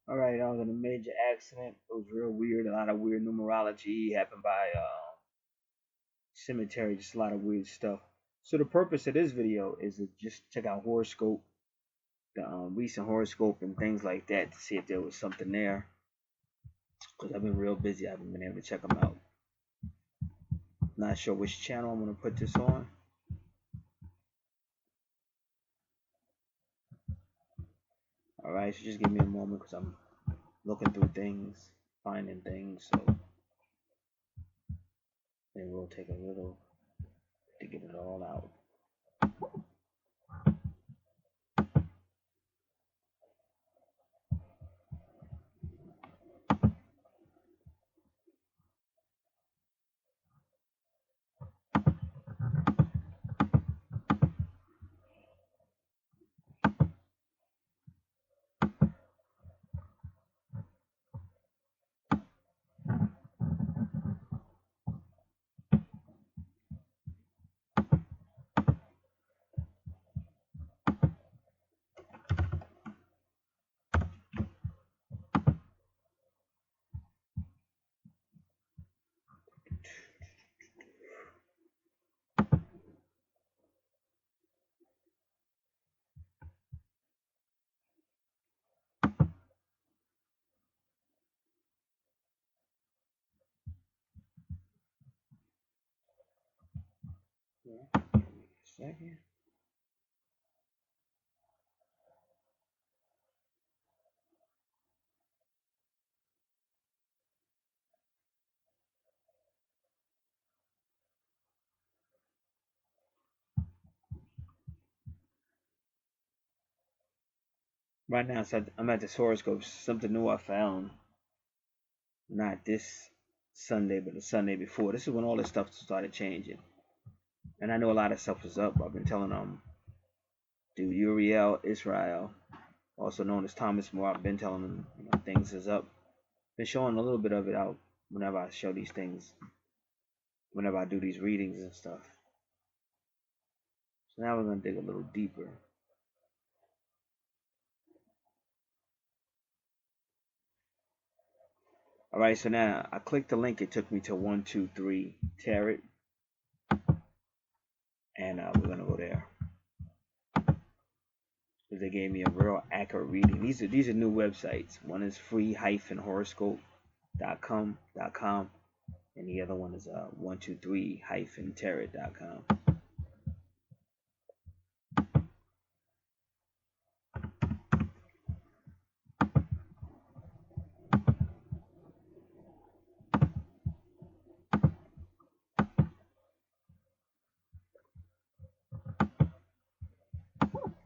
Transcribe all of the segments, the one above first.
All right, I was in a major accident. It was real weird. A lot of weird numerology happened by cemetery. Just a lot of weird stuff. So the purpose of this video is to just check out horoscope, the recent horoscope and things like that to see if there was something there. Because I've been real busy. I haven't been able to check them out. Not sure which channel I'm gonna put this on. All right, so just give me a moment because I'm looking through things, finding things. So it will take a little to get it all out. Yeah, give me a second. Right now, so I'm at the horoscope. Something new I found. Not this Sunday, but the Sunday before. This is when all this stuff started changing. And I know a lot of stuff was up. I've been telling them, dude, Uriel Israel, also known as Thomas More. I've been telling them, things is up. Been showing a little bit of it out whenever I show these things, whenever I do these readings and stuff. So now we're gonna dig a little deeper. All right, so now I clicked the link. It took me to 123 Tarot, and we're gonna go there because they gave me a real accurate reading. These are new websites. One is free-horoscope.com, and the other one is 123-tarot.com.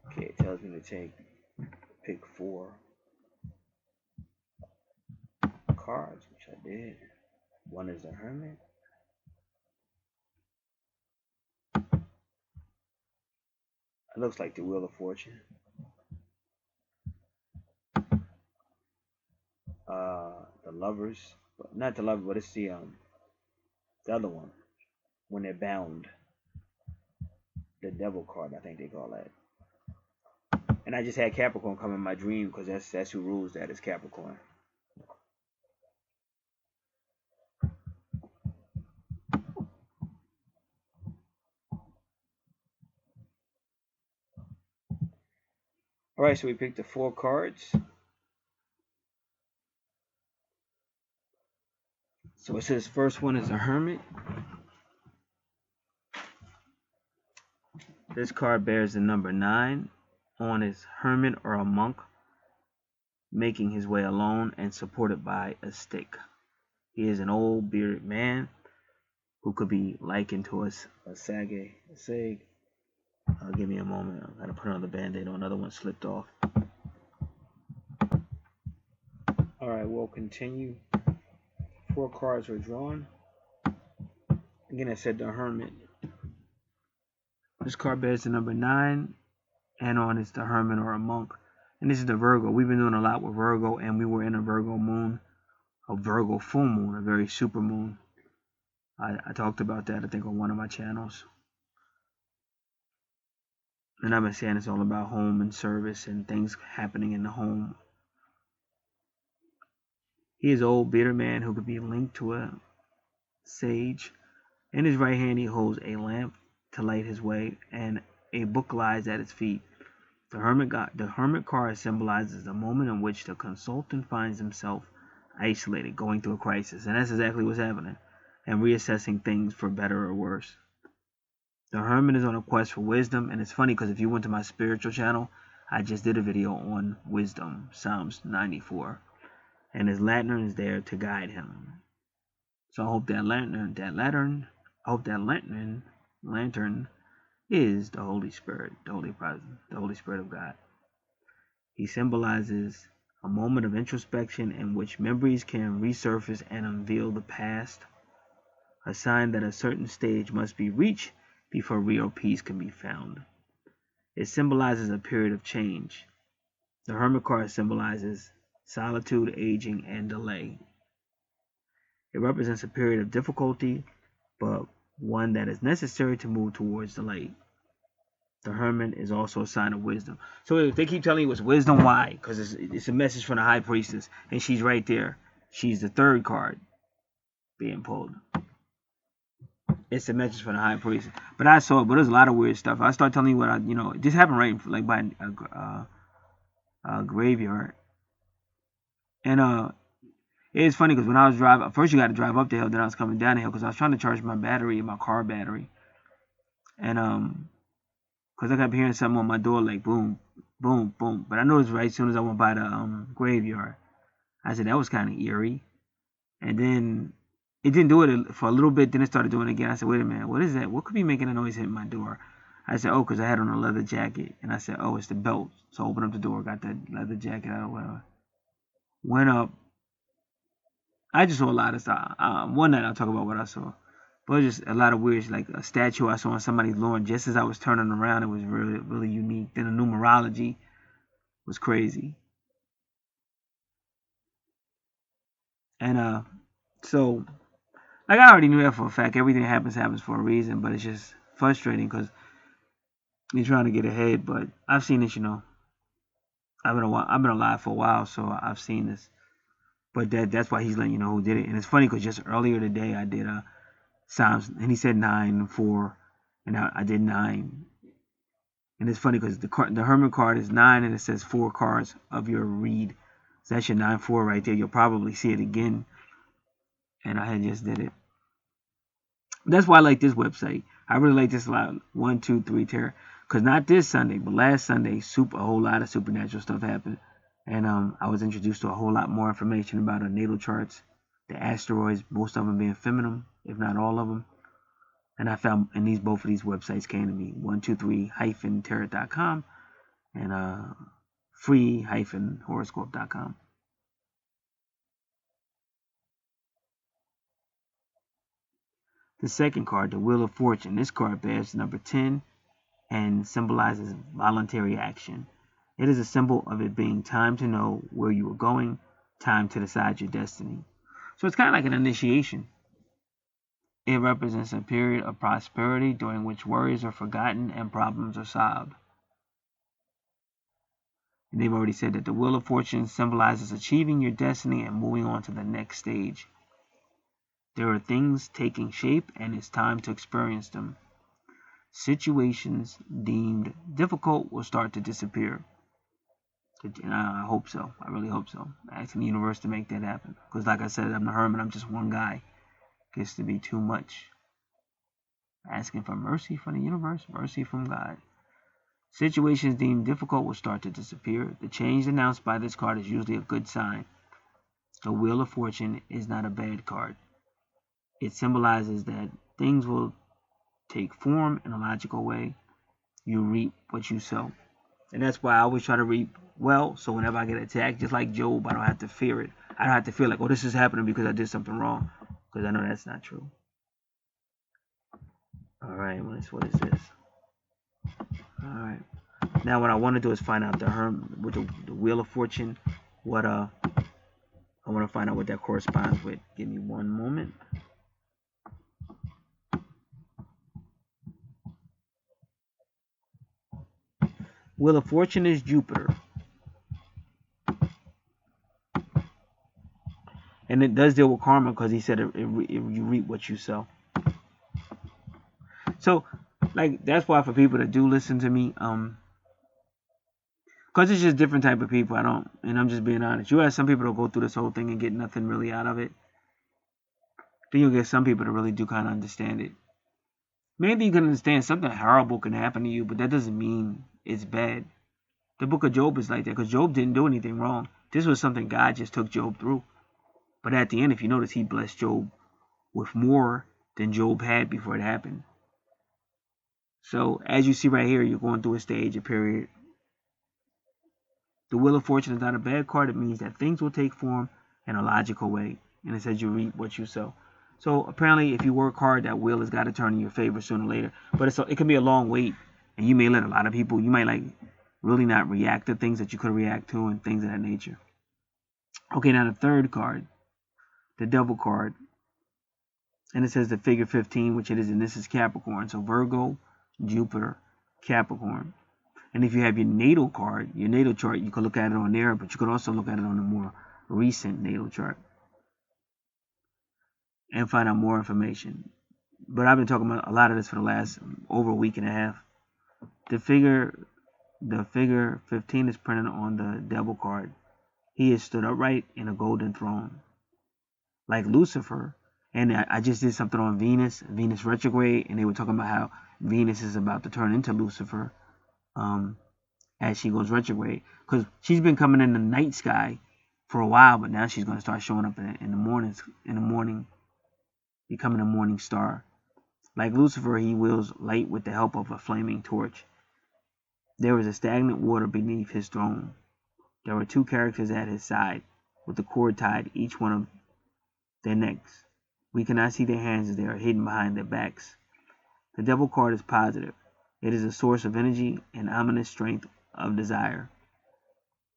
Okay, it tells me to pick 4 cards, which I did. One is the Hermit. It looks like the Wheel of Fortune. The Lovers, but not the Lover, but it's the other one when they're bound. The Devil card, I think they call that. And I just had Capricorn come in my dream because that's who rules that is Capricorn. All right, so we picked the 4 cards. So it says first one is a Hermit. This card bears the number 9 on is hermit or a monk making his way alone and supported by a stick. He is an old bearded man who could be likened to a sage. Give me a moment. I gotta put another band-aid on. Another one slipped off. All right, we'll continue. 4 cards were drawn. Again, I said the Hermit. This card bears the number 9, and on is the Hermit or a monk. And this is the Virgo. We've been doing a lot with Virgo, and we were in a Virgo moon, a Virgo full moon, a very super moon. I talked about that, I think, on one of my channels. And I've been saying it's all about home and service and things happening in the home. He is an old, bitter man who could be linked to a sage. In his right hand he holds a lamp to light his way, and a book lies at his feet. The hermit card symbolizes the moment in which the consultant finds himself isolated, going through a crisis, and that's exactly what's happening, and reassessing things for better or worse. The hermit is on a quest for wisdom, and it's funny because if you went to my spiritual channel, I just did a video on wisdom, Psalms 94, and his lantern is there to guide him. So I hope that lantern is the Holy Spirit, the Holy Presence, the Holy Spirit of God. He symbolizes a moment of introspection in which memories can resurface and unveil the past, a sign that a certain stage must be reached before real peace can be found. It symbolizes a period of change. The Hermit card symbolizes solitude, aging, and delay. It represents a period of difficulty, but one that is necessary to move towards the light. The Hermit is also a sign of wisdom. So if they keep telling you it's wisdom, why? Because it's a message from the High Priestess, and she's right there. She's the third card being pulled. It's a message from the High Priestess. But I saw it, but there's a lot of weird stuff. I start telling you what this happened right like by a graveyard. And it's funny because when I was driving, first you got to drive up the hill, then I was coming down the hill because I was trying to charge my battery, my car battery. And because I kept hearing something on my door like boom, boom, boom. But I noticed right as soon as I went by the graveyard, I said that was kind of eerie. And then it didn't do it for a little bit. Then it started doing it again. I said, wait a minute, what is that? What could be making a noise hitting my door? I said, oh, because I had on a leather jacket. And I said, oh, it's the belt. So I opened up the door, got that leather jacket out or whatever. Went up. I just saw a lot of stuff. One night I'll talk about what I saw. But it was just a lot of weird, like a statue I saw on somebody's lawn. Just as I was turning around, it was really, really unique. Then the numerology was crazy. And so, like I already knew that for a fact. Everything that happens for a reason. But it's just frustrating because you're trying to get ahead. But I've seen this, I've been alive for a while, so I've seen this. But that's why he's letting you know who did it. And it's funny because just earlier today I did Psalms, and he said 9 and 4, and I did 9. And it's funny because the Hermit card is 9, and it says 4 cards of your read. So that's your 9-4 right there. You'll probably see it again. And I had just did it. That's why I like this website. I really like this a lot. 1, 2, 3 Tarot. Because not this Sunday, but last Sunday, a whole lot of supernatural stuff happened. And I was introduced to a whole lot more information about our natal charts, the asteroids, most of them being feminine, if not all of them. And I found, and both of these websites came to me, 123-tarot.com and free-horoscope.com. The second card, the Wheel of Fortune. This card bears number 10 and symbolizes voluntary action. It is a symbol of it being time to know where you are going, time to decide your destiny. So it's kind of like an initiation. It represents a period of prosperity during which worries are forgotten and problems are solved. And they've already said that the Wheel of Fortune symbolizes achieving your destiny and moving on to the next stage. There are things taking shape and it's time to experience them. Situations deemed difficult will start to disappear. And I hope so. I really hope so. Asking the universe to make that happen. Because like I said, I'm the hermit. I'm just one guy. It gets to be too much. Asking for mercy from the universe, mercy from God. Situations deemed difficult will start to disappear. The change announced by this card is usually a good sign. The Wheel of Fortune is not a bad card. It symbolizes that things will take form in a logical way. You reap what you sow. And that's why I always try to reap well, so whenever I get attacked, just like Job, I don't have to fear it. I don't have to feel like, oh, this is happening because I did something wrong. Because I know that's not true. Alright, what is this? Alright. Now what I want to do is find out with the Wheel of Fortune, what I want to find out what that corresponds with. Give me one moment. Wheel of Fortune is Jupiter. And it does deal with karma because he said you reap what you sow. So, like, that's why for people that do listen to me, because it's just different type of people. And I'm just being honest. You have some people that go through this whole thing and get nothing really out of it. Then you'll get some people that really do kind of understand it. Maybe you can understand something horrible can happen to you, but that doesn't mean it's bad. The book of Job is like that because Job didn't do anything wrong. This was something God just took Job through. But at the end, if you notice, he blessed Job with more than Job had before it happened. So as you see right here, you're going through a stage, a period. The Wheel of Fortune is not a bad card. It means that things will take form in a logical way. And it says you reap what you sow. So apparently, if you work hard, that wheel has got to turn in your favor sooner or later. But it can be a long wait. And you may let a lot of people, you might like really not react to things that you could react to and things of that nature. Okay, now the third card, the Devil card. And it says the figure 15, which it is, and this is Capricorn. So Virgo, Jupiter, Capricorn. And if you have your natal card, your natal chart, you can look at it on there, but you could also look at it on a more recent natal chart and find out more information. But I've been talking about a lot of this for the last over a week and a half. The figure 15 is printed on the Devil card. He is stood upright in a golden throne, like Lucifer. And I just did something on Venus retrograde, and they were talking about how Venus is about to turn into Lucifer as she goes retrograde. Because she's been coming in the night sky for a while, but now she's going to start showing up in the morning, becoming a morning star. Like Lucifer, he wields light with the help of a flaming torch. There is a stagnant water beneath his throne. There were two characters at his side, with a cord tied each one of their necks. We cannot see their hands as they are hidden behind their backs. The Devil card is positive. It is a source of energy and ominous strength of desire.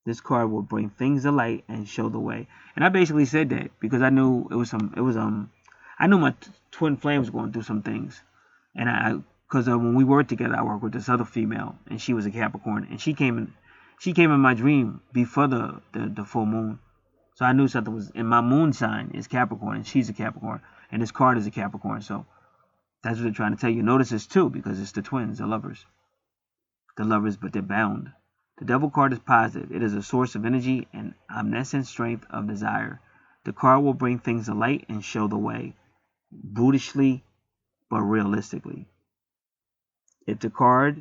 This card will bring things to light and show the way. And I basically said that because I knew I knew my twin flame was going through some things. And because when we worked together, I worked with this other female, and she was a Capricorn, and she came in my dream before the full moon. So I knew something was in my moon sign is Capricorn, and she's a Capricorn, and this card is a Capricorn. So that's what they're trying to tell you. Notice this too, because it's the twins, the lovers, but they're bound. The Devil card is positive. It is a source of energy and omniscient strength of desire. The card will bring things to light and show the way, brutishly but realistically. If the cards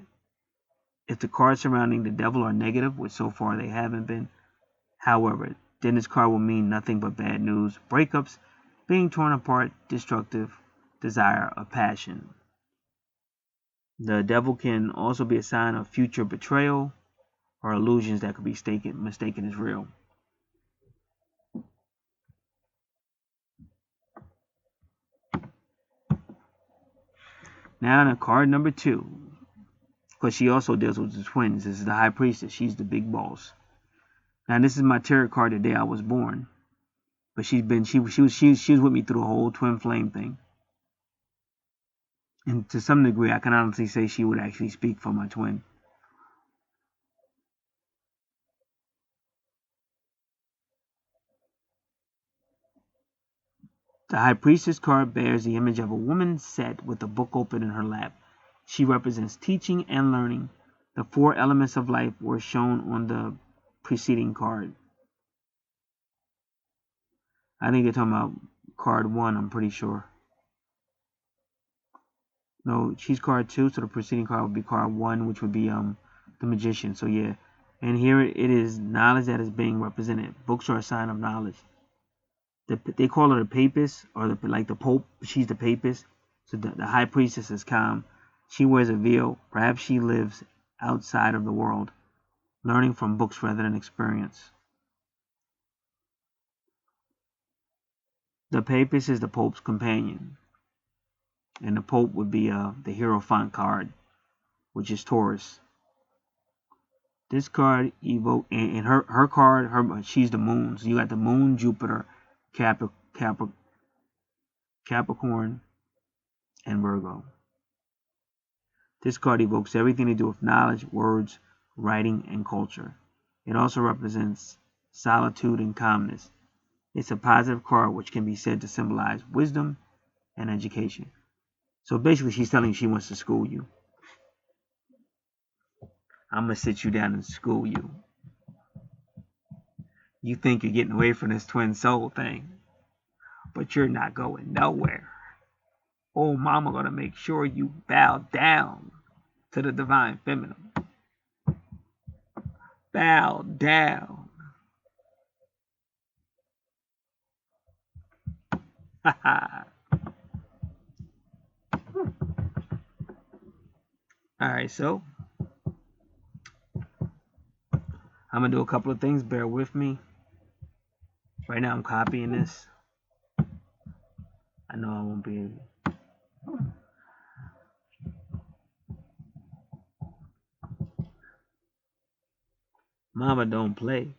surrounding the Devil are negative, which so far they haven't been, however, then this card will mean nothing but bad news, breakups, being torn apart, destructive desire or passion. The Devil can also be a sign of future betrayal or illusions that could be mistaken as real. Now, in card number 2, because she also deals with the twins. This is the High Priestess. She's the big boss. Now, this is my tarot card the day I was born. But she was with me through the whole twin flame thing. And to some degree, I can honestly say she would actually speak for my twin. The High Priestess card bears the image of a woman set with a book open in her lap. She represents teaching and learning. The 4 elements of life were shown on the preceding card. I think they're talking about card 1, I'm pretty sure. No, she's card 2, so the preceding card would be card 1, which would be the Magician. So yeah, and here it is knowledge that is being represented. Books are a sign of knowledge. They call her the Papist, or like the Pope. She's the Papist. So the High Priestess is calm. She wears a veil. Perhaps she lives outside of the world, learning from books rather than experience. The Papist is the Pope's companion. And the Pope would be the Hierophant card, which is Taurus. This card evoke and her card, she's the moon. So you got the moon, Jupiter, Capricorn, and Virgo. This card evokes everything to do with knowledge, words, writing, and culture. It also represents solitude and calmness. It's a positive card which can be said to symbolize wisdom and education. So basically she's telling you she wants to school you. I'm going to sit you down and school you. You think you're getting away from this twin soul thing, but you're not going nowhere. Oh, mama going to make sure you bow down to the divine feminine. Bow down. Alright, so I'm going to do a couple of things. Bear with me. Right now I'm copying this. I know I won't be able. Mama don't play.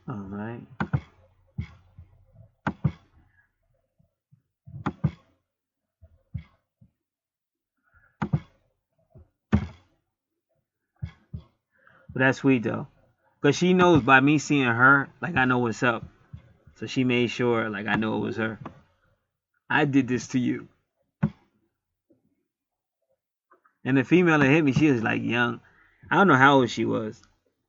Alright. But that's sweet though. Because she knows by me seeing her, like I know what's up. So she made sure, like I know it was her. I did this to you. And the female that hit me, she was like young. I don't know how old she was.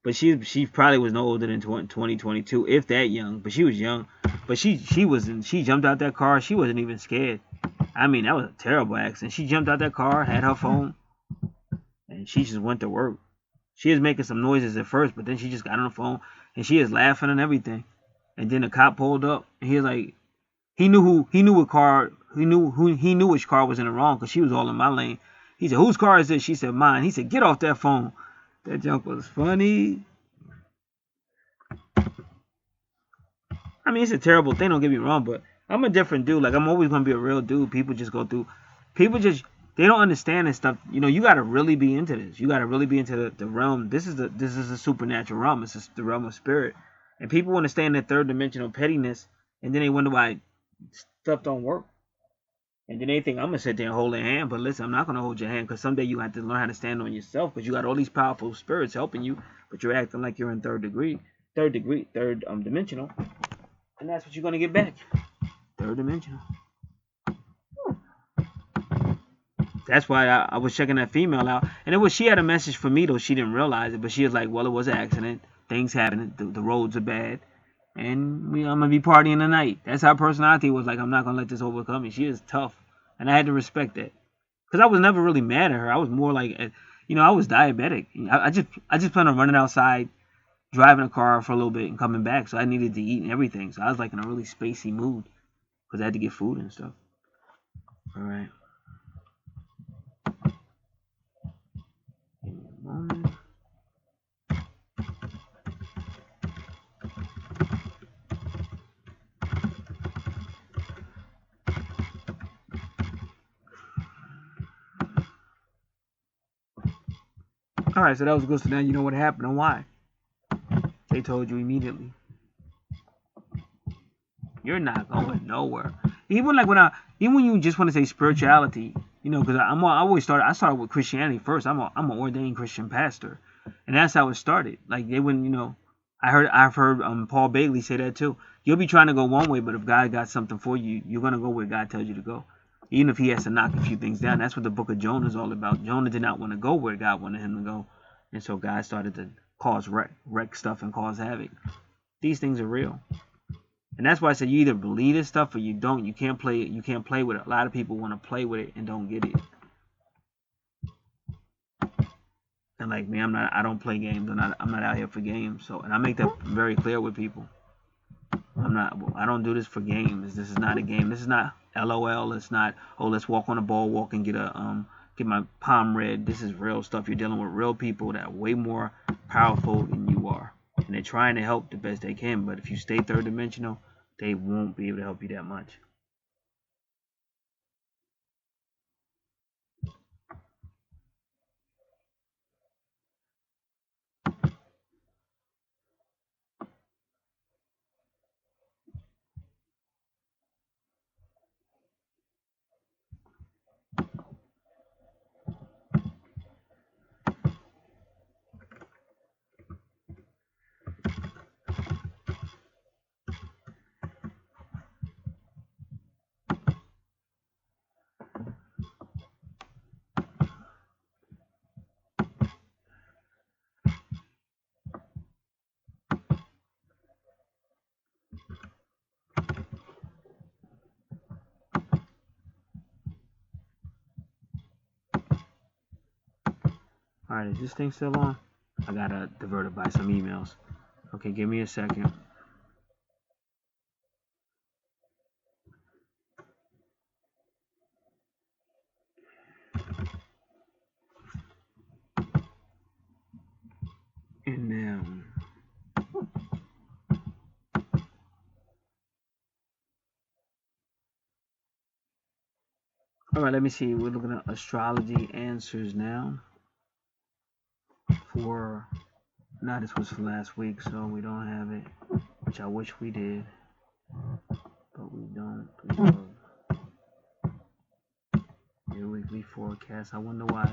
But she probably was no older than 2022, if that young. But she was young. But she jumped out that car. She wasn't even scared. I mean, that was a terrible accident. She jumped out that car, had her phone, and she just went to work. She was making some noises at first, but then she just got on the phone and she was laughing and everything. And then the cop pulled up and he was like, he knew which car was in the wrong because she was all in my lane. He said, "Whose car is this?" She said, "Mine." He said, "Get off that phone." That junk was funny. I mean, it's a terrible thing, don't get me wrong, but I'm a different dude. Like, I'm always going to be a real dude. People they don't understand this stuff. You know, you got to really be into this. You got to really be into the realm. This is the supernatural realm. It's just the realm of spirit. And people want to stay in that third dimensional pettiness, and then they wonder why stuff don't work. And then they think I'm going to sit there and hold their hand. But listen, I'm not going to hold your hand because someday you have to learn how to stand on yourself because you got all these powerful spirits helping you, but you're acting like you're in third dimensional. And that's what you're going to get back. Third dimensional. That's why I was checking that female out. And she had a message for me, though. She didn't realize it. But she was like, well, it was an accident. Things happen. The roads are bad. And I'm going to be partying tonight. That's how her personality was. Like, I'm not going to let this overcome me. She is tough. And I had to respect that. Because I was never really mad at her. I was more like, I was diabetic. I just planned on running outside, driving a car for a little bit and coming back. So I needed to eat and everything. So I was like in a really spacey mood because I had to get food and stuff. All right. Give me a moment. All right, so that was good. So now you know what happened and why. They told you immediately. You're not going nowhere. Even when you just want to say spirituality, because I started with Christianity first. I'm an ordained Christian pastor, and that's how it started. Like they wouldn't, I've heard Paul Bailey say that too. You'll be trying to go one way, but if God got something for you, you're gonna go where God tells you to go, even if He has to knock a few things down. That's what the Book of Jonah is all about. Jonah did not want to go where God wanted him to go, and so God started to cause wreck stuff and cause havoc. These things are real. And that's why I said you either believe this stuff or you don't. You can't play it. You can't play with it. A lot of people want to play with it and don't get it. And like me, I don't play games. I'm not out here for games. So, and I make that very clear with people. I don't do this for games. This is not a game. This is not LOL. It's not, oh, let's walk on a ball walk and get my palm read. This is real stuff. You're dealing with real people that are way more powerful than you are. And they're trying to help the best they can. But if you stay third dimensional, they won't be able to help you that much. Alright, is this thing still on? I gotta divert it by some emails. Okay, give me a second. And now, alright, let me see. We're looking at astrology answers now. This was for last week, so we don't have it, which I wish we did, but we don't. Your weekly forecast. I wonder why.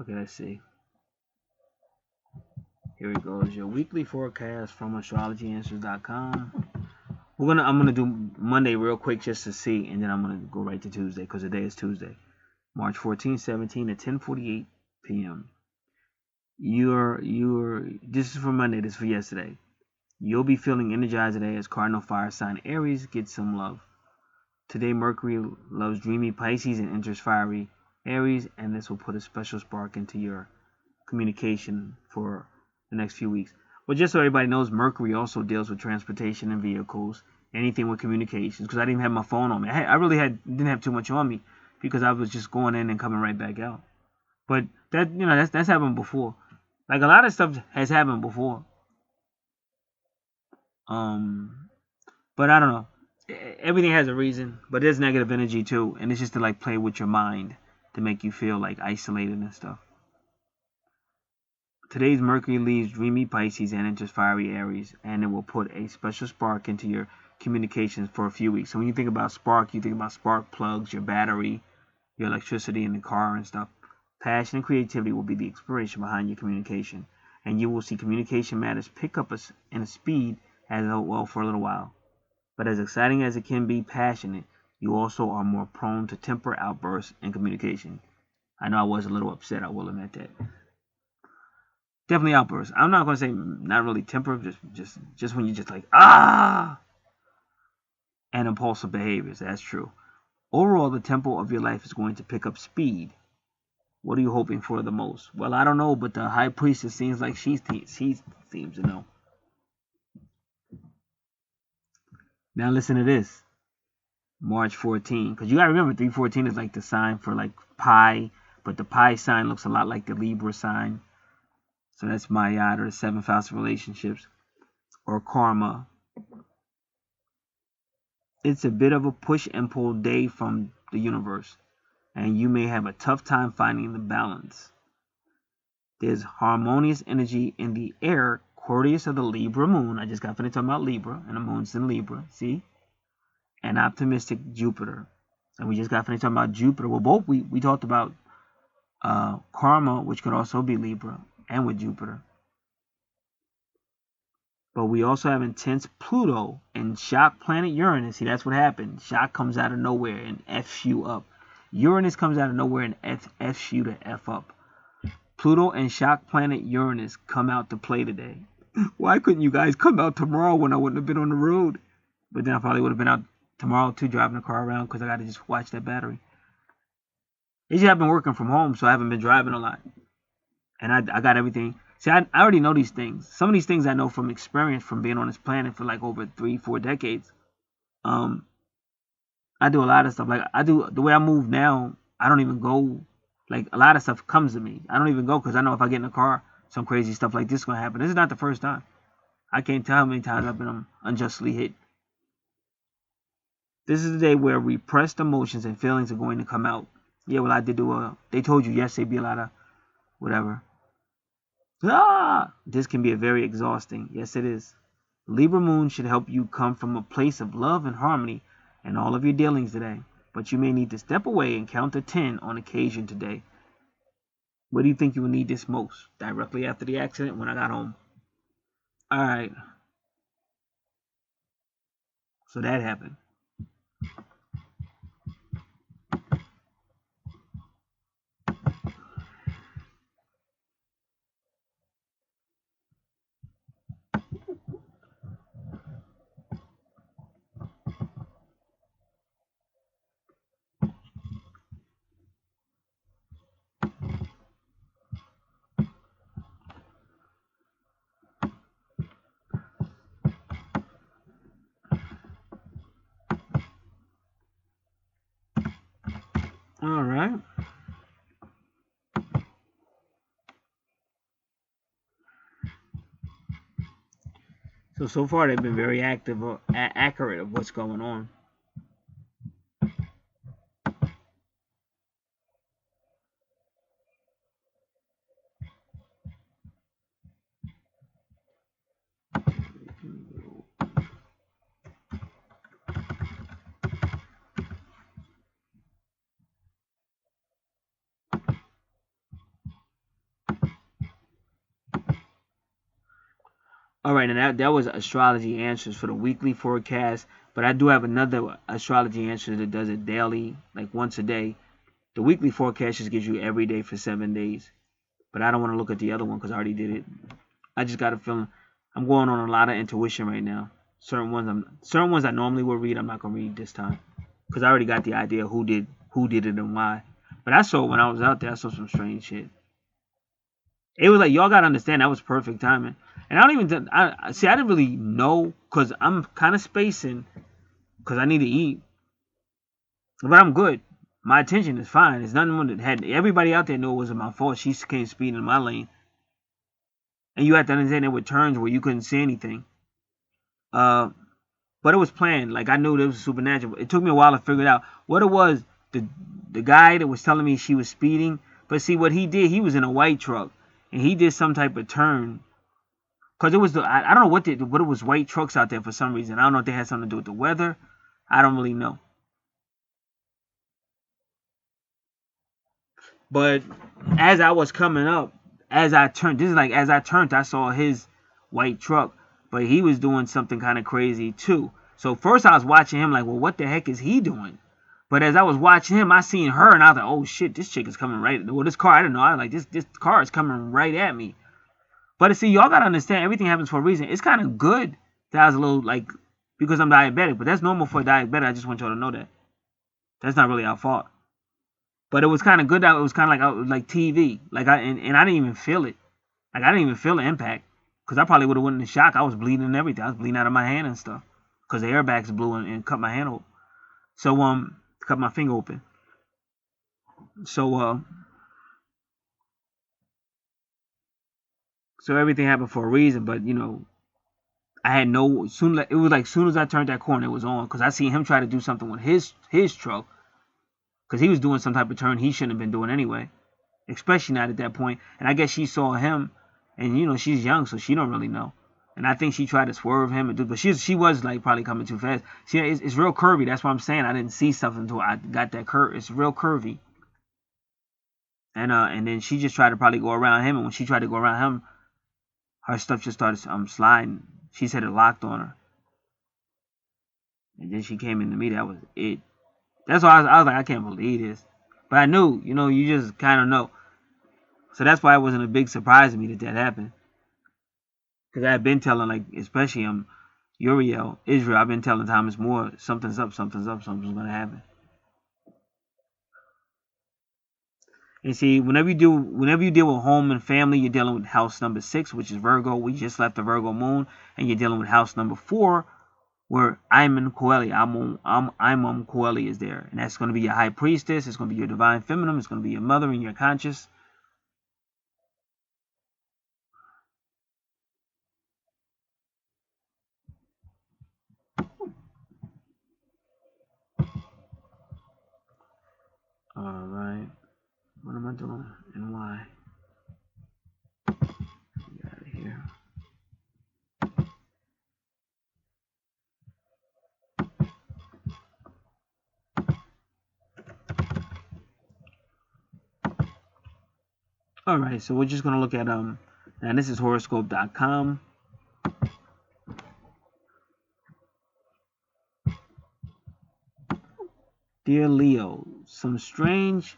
Okay, let's see. Here it goes. Your weekly forecast from astrologyanswers.com. I'm gonna do Monday real quick just to see, and then I'm gonna go right to Tuesday because today is Tuesday, March 14, 17 at 10:48 p.m. This is for Monday. This is for yesterday. You'll be feeling energized today as Cardinal Fire sign Aries gets some love. Today, Mercury loves dreamy Pisces and enters fiery Aries, and this will put a special spark into your communication for the next few weeks. Well, just so everybody knows, Mercury also deals with transportation and vehicles, anything with communications, because I didn't even have my phone on me. I really didn't have too much on me because I was just going in and coming right back out. But that's happened before. Like a lot of stuff has happened before. But I don't know. Everything has a reason, but there's negative energy too, and it's just to like play with your mind to make you feel like isolated and stuff. Today's Mercury leaves dreamy Pisces and enters fiery Aries, and it will put a special spark into your communications for a few weeks. So when you think about spark, you think about spark plugs, your battery, your electricity in the car and stuff. Passion and creativity will be the inspiration behind your communication, and you will see communication matters pick up in a speed as well for a little while. But as exciting as it can be passionate, you also are more prone to temper outbursts in communication. I know I was a little upset, I will admit that. Definitely outbursts. I'm not going to say not really temper, just when you're just like, and impulsive behaviors. That's true. Overall, the tempo of your life is going to pick up speed. What are you hoping for the most? Well, I don't know, but the High Priestess seems like she seems to know. Now listen to this. March 14, because you got to remember 314 is like the sign for like pi, but the pi sign looks a lot like the Libra sign. So that's Mayat, or the seventh house of relationships, or karma. It's a bit of a push and pull day from the universe, and you may have a tough time finding the balance. There's harmonious energy in the air, courteous of the Libra moon. I just got finished talking about Libra, and the moon's in Libra, see? And optimistic Jupiter. And we just got finished talking about Jupiter. Well, both we talked about karma, which could also be Libra, and with Jupiter. But we also have intense Pluto and shock planet Uranus. See, that's what happened. Shock comes out of nowhere and F's you up. Uranus comes out of nowhere and F's you to F up. Pluto and shock planet Uranus come out to play today. Why couldn't you guys come out tomorrow when I wouldn't have been on the road? But then I probably would have been out tomorrow too, driving the car around because I got to just watch that battery. Usually I've been working from home, so I haven't been driving a lot. And I got everything. See, I already know these things. Some of these things I know from experience from being on this planet for like over 3-4 decades. I do a lot of stuff. Like I do the way I move now, I don't even go. Like a lot of stuff comes to me. I don't even go because I know if I get in a car, some crazy stuff like this is gonna happen. This is not the first time. I can't tell how many times I've been unjustly hit. This is the day where repressed emotions and feelings are going to come out. Yeah, well, I did do they told you yesterday be a lot of whatever. This can be a very exhausting. Yes, it is. Libra moon should help you come from a place of love and harmony in all of your dealings today. But you may need to step away and count to 10 on occasion today. Where do you think you will need this most? Directly after the accident when I got home. Alright. So that happened. Alright. So far they've been very active or accurate of what's going on. Alright, and that was astrology answers for the weekly forecast. But I do have another astrology answer that does it daily, like once a day. The weekly forecast just gives you every day for 7 days. But I don't want to look at the other one because I already did it. I just got a feeling I'm going on a lot of intuition right now. Certain ones I normally would read, I'm not gonna read this time because I already got the idea who did it and why. But I saw when I was out there, I saw some strange shit. It was like y'all gotta understand that was perfect timing. And I don't even I didn't really know because I'm kind of spacing because I need to eat, but I'm good. My attention is fine. It's nothing that had everybody out there knew it wasn't my fault. She came speeding in my lane, and you have to understand there were turns where you couldn't see anything. But it was planned. Like I knew it was supernatural. It took me a while to figure it out what it was. The guy that was telling me she was speeding, but see what he did. He was in a white truck, and he did some type of turn. Cause it was I don't know what it was white trucks out there for some reason. I don't know if they had something to do with the weather. I don't really know. But as I was coming up, as I turned, I saw his white truck, but he was doing something kind of crazy too. So first I was watching him like, well, what the heck is he doing? But as I was watching him, I seen her, and I was like, oh shit, this chick is coming right. Well, this car, I didn't know. I was like, this car is coming right at me. But see, y'all gotta understand, everything happens for a reason. It's kind of good that I was a little like, because I'm diabetic, but that's normal for a diabetic. I just want y'all to know that. That's not really our fault. But it was kind of good that it was kind of like TV. Like I didn't even feel it. Like I didn't even feel the impact. Because I probably would have went in shock. I was bleeding and everything. I was bleeding out of my hand and stuff. Because the airbags blew and cut my hand open. So cut my finger open. So everything happened for a reason, but you know, I had no soon. It was like soon as I turned that corner, it was on because I seen him try to do something with his truck because he was doing some type of turn he shouldn't have been doing anyway, especially not at that point. And I guess she saw him, and you know she's young, so she don't really know. And I think she tried to swerve him and do, but she was like probably coming too fast. See, it's real curvy. That's what I'm saying. I didn't see something until I got that curve. It's real curvy. And then she just tried to probably go around him, and when she tried to go around him, her stuff just started sliding. She said it locked on her. And then she came into me. That was it. That's why I was like, I can't believe this. But I knew, you know, you just kind of know. So that's why it wasn't a big surprise to me that happened. Because I had been telling, like, especially Uriel, Israel. I've been telling Thomas More, something's up, something's up, something's gonna happen. And see, whenever you deal with home and family, you're dealing with house number 6, which is Virgo. We just left the Virgo moon, and you're dealing with house number 4, where Imam Coeli, Imam Coeli is there, and that's going to be your high priestess. It's going to be your divine feminine. It's going to be your mother and your conscious. All right, what am I doing and why? Get out of here. All right, so we're just going to look at now this is horoscope.com. Dear Leo, some strange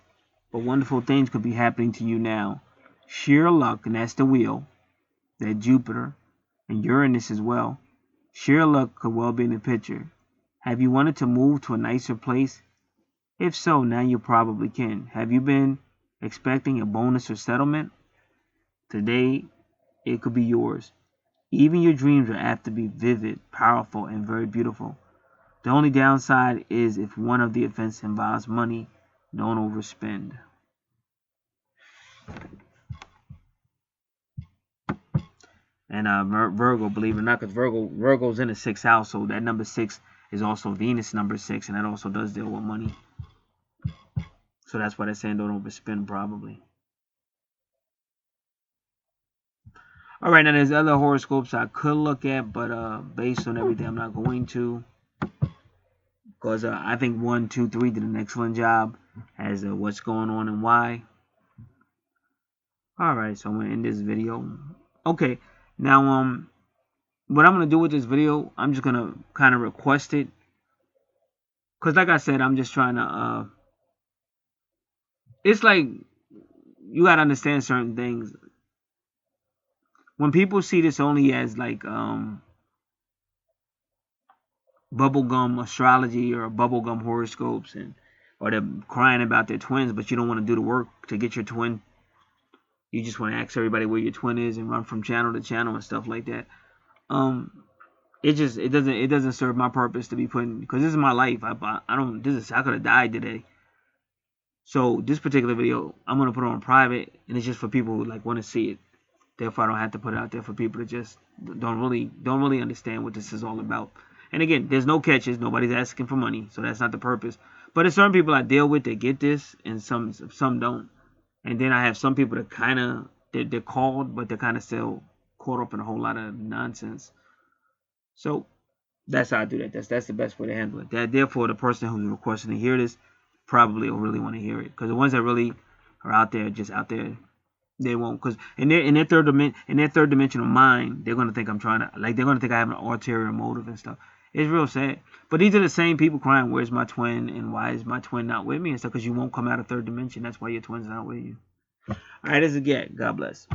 but wonderful things could be happening to you now. Sheer luck, and that's the wheel, that Jupiter and Uranus as well. Sheer luck could well be in the picture. Have you wanted to move to a nicer place? If so, now you probably can. Have you been expecting a bonus or settlement? Today, it could be yours. Even your dreams are apt to be vivid, powerful, and very beautiful. The only downside is if one of the events involves money, don't overspend. And Virgo, believe it or not, because Virgo's in the 6th house, so that number 6 is also Venus number 6, and that also does deal with money. So that's why they're saying don't overspend, probably. All right, now there's other horoscopes I could look at, but based on everything, I'm not going to, because I think 1, 2, 3 did an excellent job as what's going on and why. All right, so I'm gonna end this video. Okay, now what I'm gonna do with this video, I'm just gonna kind of request it, because like I said, I'm just trying to it's like you gotta understand certain things. When people see this only as like bubblegum astrology or bubblegum horoscopes, and or they're crying about their twins, but you don't want to do the work to get your twin. You just want to ask everybody where your twin is and run from channel to channel and stuff like that. It doesn't serve my purpose to be putting, because this is my life. I could have died today. So this particular video, I'm gonna put on private, and it's just for people who like want to see it. Therefore, I don't have to put it out there for people to just don't really understand what this is all about. And again, there's no catches. Nobody's asking for money, so that's not the purpose. But there's certain people I deal with that get this, and some don't. And then I have some people that kind of they're called, but they're kind of still caught up in a whole lot of nonsense. So that's how I do that. That's the best way to handle it. Therefore, the person who's requesting to hear this probably will really want to hear it, because the ones that really are out there, just out there, they won't, because in their third dimensional mind, they're gonna think I'm trying to, like, they're gonna think I have an ulterior motive and stuff. It's real sad. But these are the same people crying, "Where's my twin?" and "Why is my twin not with me?" and stuff, because you won't come out of third dimension. That's why your twin's not with you. All right, this is Get. God bless.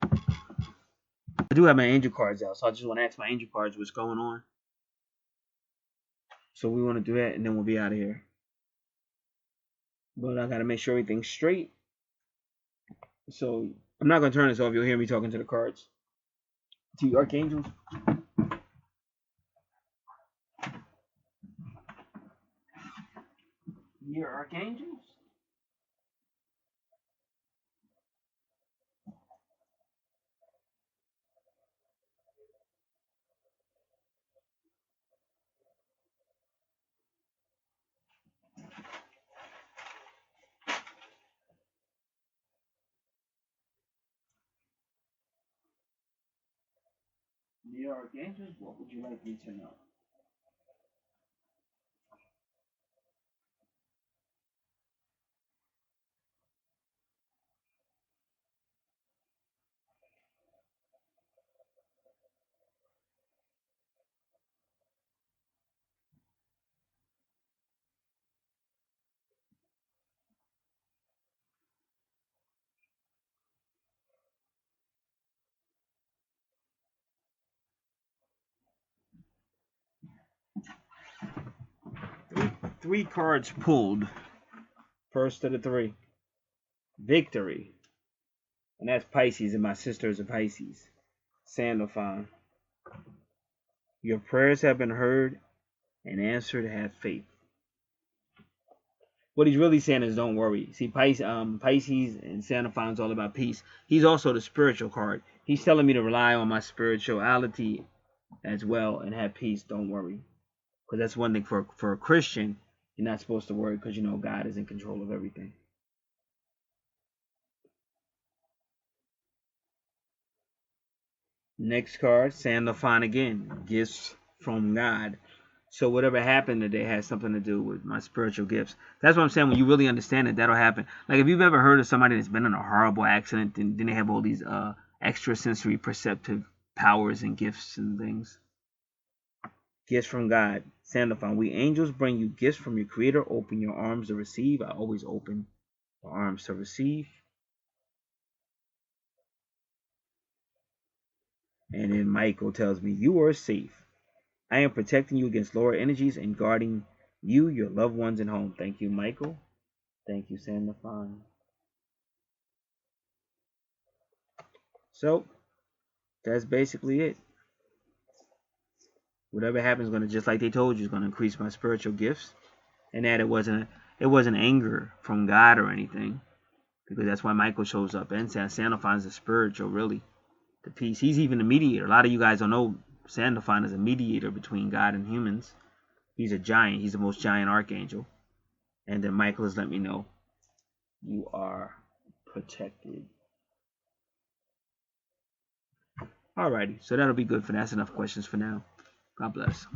I do have my angel cards out, so I just want to ask my angel cards what's going on. So we want to do that, and then we'll be out of here. But I gotta make sure everything's straight. So I'm not gonna turn this off. You'll hear me talking to the cards. To you, archangels. Your archangels. Dear archangels, what would you like me to know? 3 cards pulled. First of the 3. Victory. And that's Pisces, and my sister is a Pisces. Sandalphon. Your prayers have been heard and answered. Have faith. What he's really saying is don't worry. See, Pisces and Sandalphon is all about peace. He's also the spiritual card. He's telling me to rely on my spirituality as well and have peace. Don't worry. Because that's one thing for a Christian. You're not supposed to worry because you know God is in control of everything. Next card, Sandalphon again. Gifts from God. So whatever happened today has something to do with my spiritual gifts. That's what I'm saying. When you really understand it, that'll happen. Like if you've ever heard of somebody that's been in a horrible accident, then they have all these extrasensory perceptive powers and gifts and things. Gifts from God. Sandalphon. We angels bring you gifts from your Creator. Open your arms to receive. I always open my arms to receive. And then Michael tells me, you are safe. I am protecting you against lower energies and guarding you, your loved ones, and home. Thank you, Michael. Thank you, Sandalphon. So, that's basically it. Whatever happens is going to, just like they told you, is going to increase my spiritual gifts. And that it wasn't anger from God or anything. Because that's why Michael shows up. And Sandalphon is the spiritual, really. The peace. He's even a mediator. A lot of you guys don't know Sandalphon is a mediator between God and humans. He's a giant. He's the most giant archangel. And then Michael has let me know you are protected. Alrighty, so that'll be good for that. That's enough questions for now. God bless.